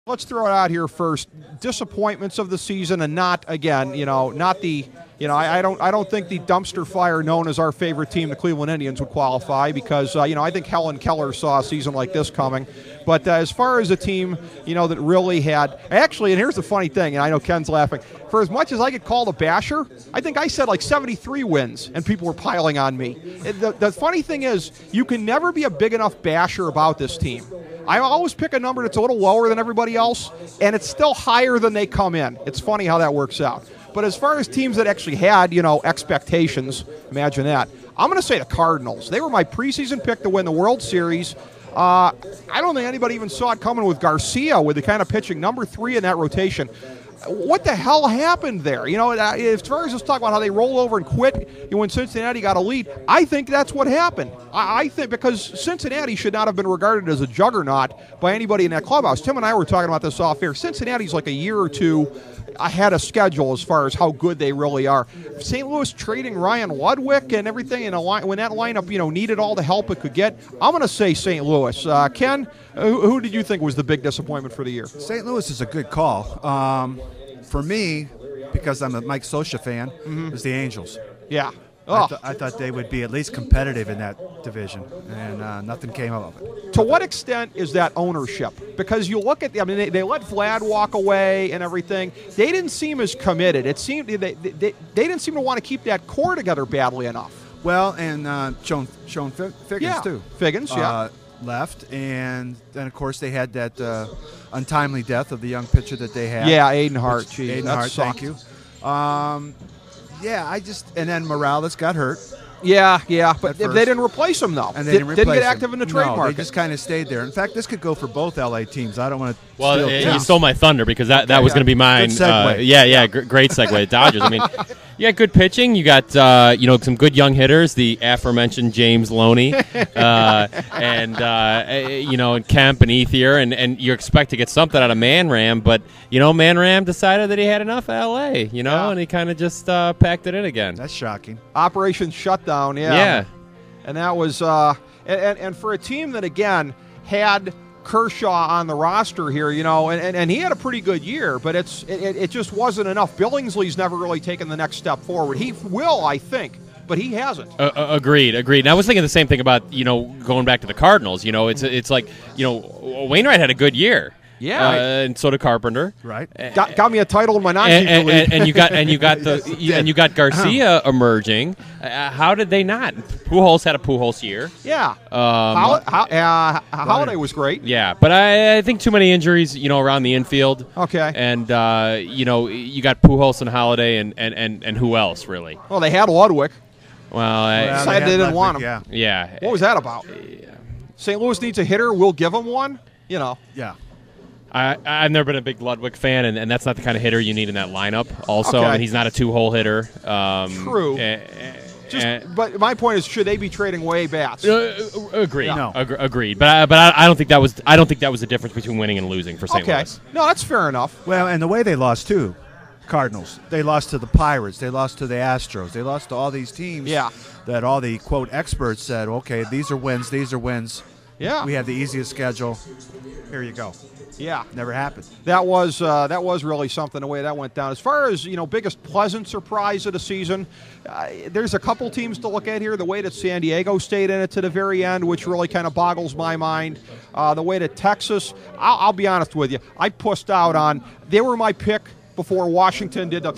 Let's throw it out here first. Disappointments of the season, and not again, not the, I don't think the dumpster fire known as our favorite team, the Cleveland Indians, would qualify because I think Helen Keller saw a season like this coming. But as far as a team, that really had actually, and here's the funny thing, and I know Ken's laughing. For as much as I get called a basher, I think I said like 73 wins, and people were piling on me. The funny thing is, you can never be a big enough basher about this team. I always pick a number that's a little lower than everybody else, and it's still higher than they come in. It's funny how that works out. But as far as teams that actually had, expectations, imagine that. I'm going to say the Cardinals. They were my preseason pick to win the World Series. I don't think anybody even saw it coming with Garcia with the kind of pitching, number 3 in that rotation. What the hell happened there? As far as just talking about how they rolled over and quit when Cincinnati got a lead, I think that's what happened. I think because Cincinnati should not have been regarded as a juggernaut by anybody in that clubhouse. Tim and I were talking about this off air. Cincinnati's like a year or two ahead of schedule as far as how good they really are. St. Louis trading Ryan Ludwig and everything, when that lineup needed all the help it could get, I'm going to say St. Louis. Ken, who did you think was the big disappointment for the year? St. Louis is a good call. For me, because I'm a Mike Scioscia fan, is the Angels. Yeah. I thought they would be at least competitive in that division, and nothing came of it. To what extent is that ownership? Because you look at, they let Vlad walk away and everything. They didn't seem as committed. It seemed they didn't seem to want to keep that core together badly enough. Well, and Sean Figgins too. Figgins, left, and then of course they had that untimely death of the young pitcher that they had. Yeah, Aiden Hart. Aiden Hart, thank you. And then Morales got hurt. Yeah, but they didn't replace him though. And they didn't get active in the trade market. They just kind of stayed there. In fact, this could go for both LA teams. I don't want to. Well, you stole my thunder because that was going to be mine. Good segue. Great segue. Dodgers. I mean, you got good pitching. You got some good young hitters. The aforementioned James Loney, and Kemp and Ethier, and you expect to get something out of Manram, but Manram decided that he had enough of LA, and he kind of just packed it in again. That's shocking. Operation Shutdown. Yeah. And that was and for a team that again had Kershaw on the roster here, and he had a pretty good year, but it just wasn't enough. Billingsley's never really taken the next step forward. He will, I think, but he hasn't. Agreed. And I was thinking the same thing about going back to the Cardinals. It's like Wainwright had a good year. Yeah, and so did Carpenter. Right, got me a title in my non-team league. And you got Garcia emerging. How did they not? Pujols had a Pujols year. Yeah, Holiday was great. Yeah, but I think too many injuries, around the infield. Okay, and you got Pujols and Holiday, and who else really? Well, they had Ludwig. Well, decided they didn't want him. Yeah. What was that about? St. Louis needs a hitter. We'll give him one. Yeah. I've never been a big Ludwig fan, and that's not the kind of hitter you need in that lineup. Also, I mean, he's not a two-hole hitter. True. But my point is, should they be trading away bats? Agreed. No. Agreed. But I don't think that was the difference between winning and losing for St. Louis. No, that's fair enough. Well, and the way they lost too, Cardinals. They lost to the Pirates. They lost to the Astros. They lost to all these teams. Yeah. That all the quote experts said, okay, these are wins. These are wins. Yeah. We have the easiest schedule. Here you go. Yeah, never happened. That was really something the way that went down. As far as biggest pleasant surprise of the season, there's a couple teams to look at here. The way that San Diego stayed in it to the very end, which really kind of boggles my mind. The way that Texas, I'll be honest with you, I pussed out on. They were my pick before Washington did the.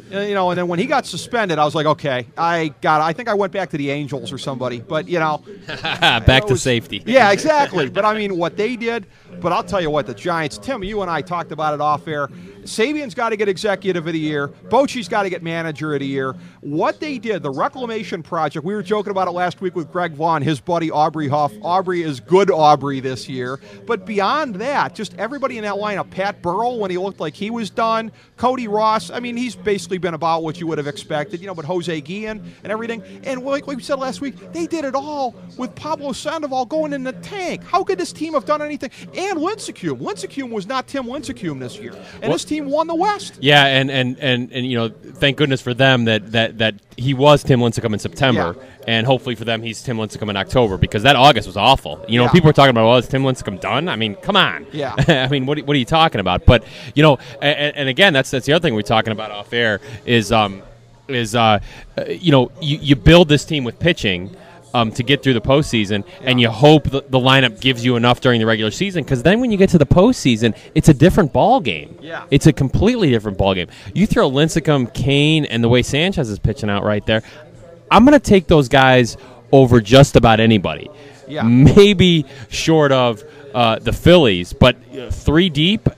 And then when he got suspended, I was like, okay, I think I went back to the Angels or somebody, but back to safety. Yeah, exactly. But I mean, what they did. But I'll tell you what, the Giants. Tim, you and I talked about it off air. Sabian's got to get Executive of the Year. Bochy's got to get Manager of the Year. What they did, the Reclamation Project. We were joking about it last week with Greg Vaughn, his buddy Aubrey Huff. Aubrey is good Aubrey this year. But beyond that, just everybody in that lineup. Pat Burrell, when he looked like he was done. Cody Ross. I mean, he's basically been about what you would have expected, but Jose Guillen and everything. And like we said last week, they did it all with Pablo Sandoval going in the tank. How could this team have done anything? and Lincecum. Lincecum was not Tim Lincecum this year, and his team won the West. Yeah, and you know, thank goodness for them that he was Tim Lincecum in September, and hopefully for them he's Tim Lincecum in October, because that August was awful. You know, people were talking about, well, is Tim Lincecum done? I mean, come on. Yeah. I mean, what are you talking about? But you know, and again, that's the other thing we're talking about off air is you know, you build this team with pitching. To get through the postseason, and you hope the lineup gives you enough during the regular season, because then when you get to the postseason, it's a different ball game. Yeah. It's a completely different ball game. You throw Lincecum, Kane, and the way Sanchez is pitching out right there, I'm going to take those guys over just about anybody. Yeah. Maybe short of the Phillies, but 3 deep,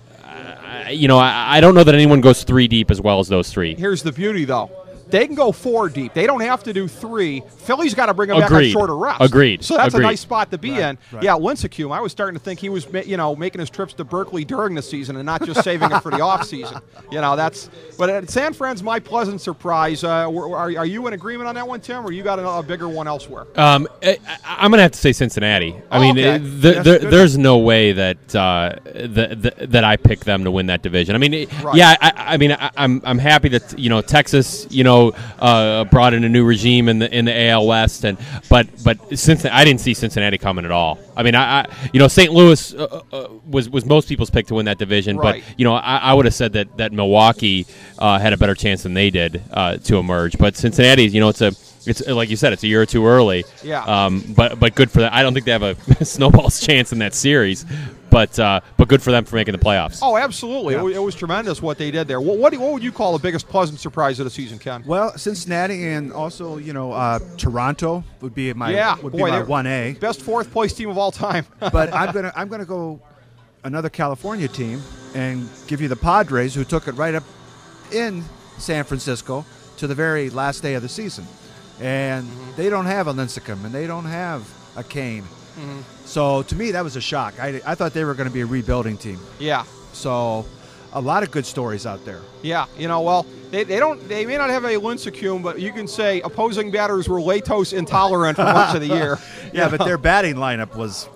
you know, I don't know that anyone goes 3 deep as well as those 3. Here's the beauty, though. They can go 4 deep. They don't have to do 3. Philly's got to bring them back on shorter rests. Agreed. So that's Agreed. a nice spot to be in. Right. Yeah, Lincecum, I was starting to think he was, you know, making his trips to Berkeley during the season and not just saving it for the off season. You know, that's. But San Fran's my pleasant surprise. Are you in agreement on that one, Tim, or you got a bigger one elsewhere? I'm going to have to say Cincinnati. I mean, okay. there's no way that that I pick them to win that division. I mean, Right. yeah, I mean, I'm happy that, you know, Texas, you know, brought in a new regime in the AL West, but Cincinnati, I didn't see Cincinnati coming at all. I mean, you know, St. Louis was most people's pick to win that division, Right. but you know, I would have said that Milwaukee had a better chance than they did to emerge. But Cincinnati, you know, it's like you said, it's a year or two early. Yeah. But good for that. I don't think they have a snowball's chance in that series. But good for them for making the playoffs. Oh, absolutely. Yeah. It was tremendous what they did there. What would you call the biggest pleasant surprise of the season, Ken? Well, Cincinnati and also, you know, Toronto would be my Boy, my they're 1A. Best 4th place team of all time. But I'm gonna go another California team and give you the Padres, who took it right up in San Francisco to the very last day of the season, and they don't have a Lincecum and they don't have a Kane. So to me, that was a shock. I thought they were going to be a rebuilding team. Yeah. So a lot of good stories out there. Yeah, you know, well, they may not have a Lincecum, but you can say opposing batters were lactose intolerant for much of the year. Yeah, but their batting lineup was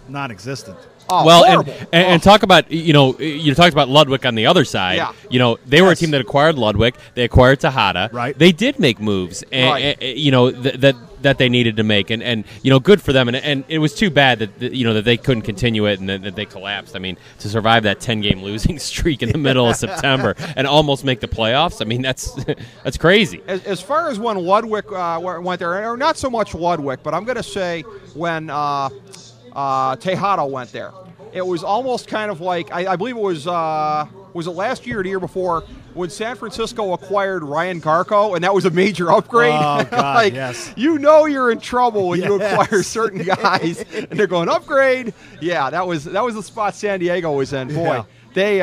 non-existent. Oh, Well, horrible. and talk about, you know, you talked about Ludwig on the other side. Yeah. You know, they were a Yes. team that acquired Ludwig. They acquired Tejada. Right. They did make moves, Right. you know, that they needed to make, and you know, good for them. And it was too bad that you know that they couldn't continue it and that they collapsed. I mean, to survive that 10-game losing streak in the middle of September and almost make the playoffs. I mean, that's crazy. As far as when Ludwig went there, or not so much Ludwig, but I'm going to say when Tejada went there, it was almost kind of like, I believe it was it last year or the year before, when San Francisco acquired Ryan Garco, and that was a major upgrade. Oh, God, like, yes. You know you're in trouble when you Yes. acquire certain guys, and they're going upgrade. Yeah, that was the spot San Diego was in. Boy, Yeah. they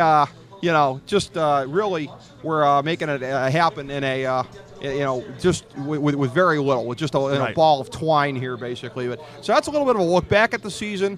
you know, just really were making it happen in a you know, just with very little, with just a Right. ball of twine here, basically. But so that's a little bit of a look back at the season.